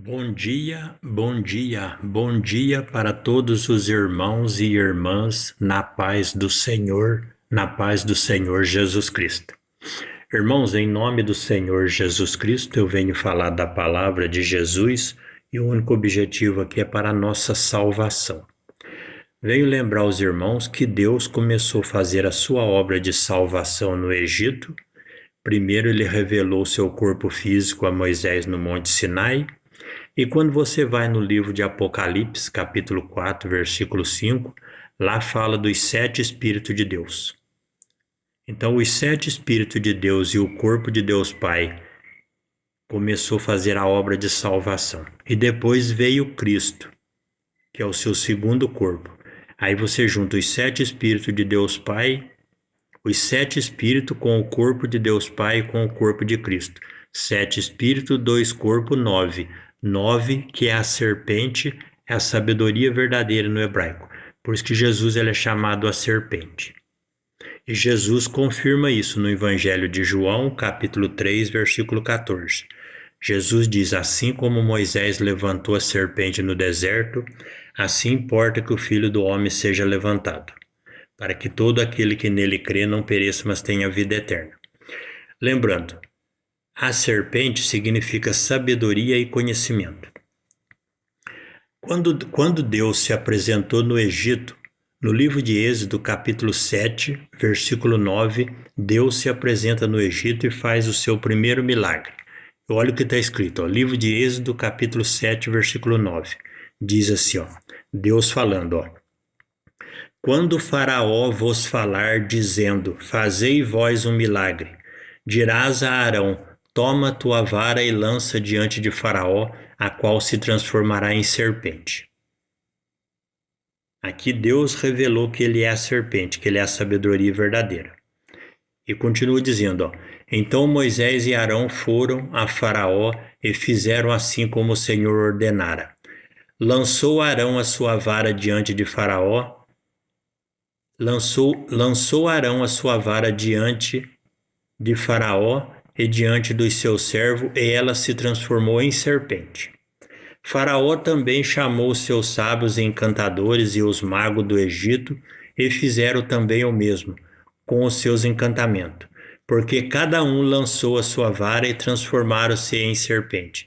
Bom dia, bom dia, bom dia para todos os irmãos e irmãs na paz do Senhor Jesus Cristo. Irmãos, em nome do Senhor Jesus Cristo, eu venho falar da palavra de Jesus e o único objetivo aqui é para a nossa salvação. Venho lembrar os irmãos que Deus começou a fazer a sua obra de salvação no Egito. Primeiro ele revelou seu corpo físico a Moisés no Monte Sinai. E quando você vai no livro de Apocalipse, capítulo 4, versículo 5, lá fala dos 7 Espíritos de Deus. Então, os 7 Espíritos de Deus e o corpo de Deus Pai começou a fazer a obra de salvação. E depois veio Cristo, que é o seu segundo corpo. Aí você junta os 7 Espíritos de Deus Pai, os 7 Espíritos com o corpo de Deus Pai e com o corpo de Cristo. 7 Espíritos, 2 corpos, 9. 9, que é a serpente, é a sabedoria verdadeira no hebraico. Por isso que Jesus ele é chamado a serpente. E Jesus confirma isso no Evangelho de João, capítulo 3, versículo 14. Jesus diz, assim como Moisés levantou a serpente no deserto, assim importa que o Filho do Homem seja levantado, para que todo aquele que nele crê não pereça, mas tenha vida eterna. Lembrando, a serpente significa sabedoria e conhecimento. Quando Deus se apresentou no Egito, no livro de Êxodo, capítulo 7, versículo 9, Deus se apresenta no Egito e faz o seu primeiro milagre. Olha o que está escrito, livro de Êxodo, capítulo 7, versículo 9. Diz assim, Deus falando, quando o Faraó vos falar, dizendo, fazei vós um milagre, dirás a Arão, toma tua vara e lança diante de Faraó, a qual se transformará em serpente. Aqui Deus revelou que ele é a serpente, que ele é a sabedoria verdadeira. E continua dizendo, então Moisés e Arão foram a Faraó e fizeram assim como o Senhor ordenara. Lançou Arão a sua vara diante de Faraó, lançou Arão a sua vara diante de Faraó e diante dos seus servos, e ela se transformou em serpente. Faraó também chamou seus sábios e encantadores e os magos do Egito, e fizeram também o mesmo, com os seus encantamentos, porque cada um lançou a sua vara e transformaram-se em serpente.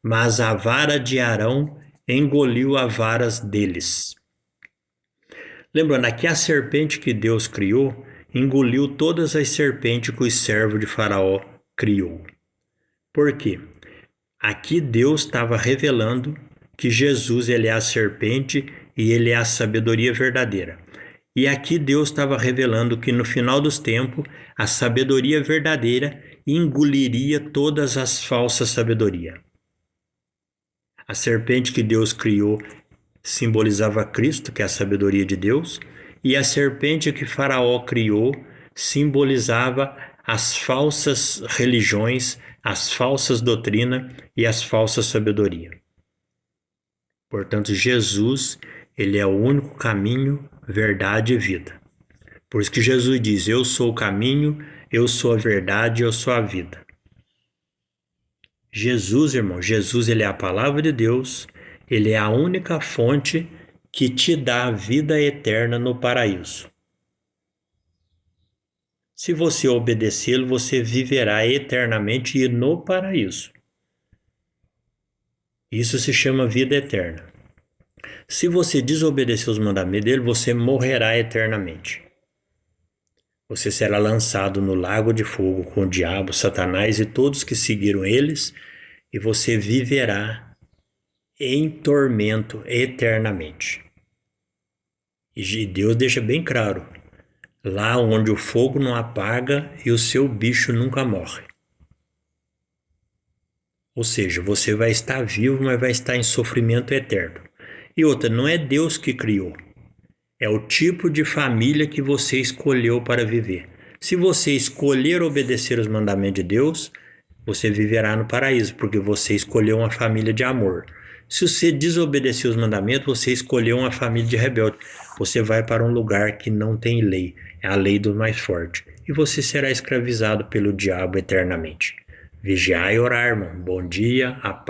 Mas a vara de Arão engoliu as varas deles. Lembrando, aqui a serpente que Deus criou engoliu todas as serpentes que o servo de Faraó criou. Por quê? Aqui Deus estava revelando que Jesus ele é a serpente e ele é a sabedoria verdadeira. E aqui Deus estava revelando que no final dos tempos a sabedoria verdadeira engoliria todas as falsas sabedorias. A serpente que Deus criou simbolizava Cristo, que é a sabedoria de Deus, e a serpente que Faraó criou simbolizava as falsas religiões, as falsas doutrinas e as falsas sabedoria. Portanto, Jesus, ele é o único caminho, verdade e vida. Por isso que Jesus diz, eu sou o caminho, eu sou a verdade, eu sou a vida. Jesus, irmão, Jesus ele é a palavra de Deus, ele é a única fonte que te dá a vida eterna no paraíso. Se você obedecê-lo, você viverá eternamente e no paraíso. Isso se chama vida eterna. Se você desobedecer os mandamentos dele, você morrerá eternamente. Você será lançado no lago de fogo com o diabo, Satanás e todos que seguiram eles, e você viverá em tormento eternamente. E Deus deixa bem claro, lá onde o fogo não apaga e o seu bicho nunca morre. Ou seja, você vai estar vivo, mas vai estar em sofrimento eterno. E outra, não é Deus que criou. É o tipo de família que você escolheu para viver. Se você escolher obedecer os mandamentos de Deus, você viverá no paraíso, porque você escolheu uma família de amor. Se você desobedecer os mandamentos, você escolheu uma família de rebelde. Você vai para um lugar que não tem lei, é a lei do mais forte. E você será escravizado pelo diabo eternamente. Vigiai e orar, irmão. Bom dia, a paz.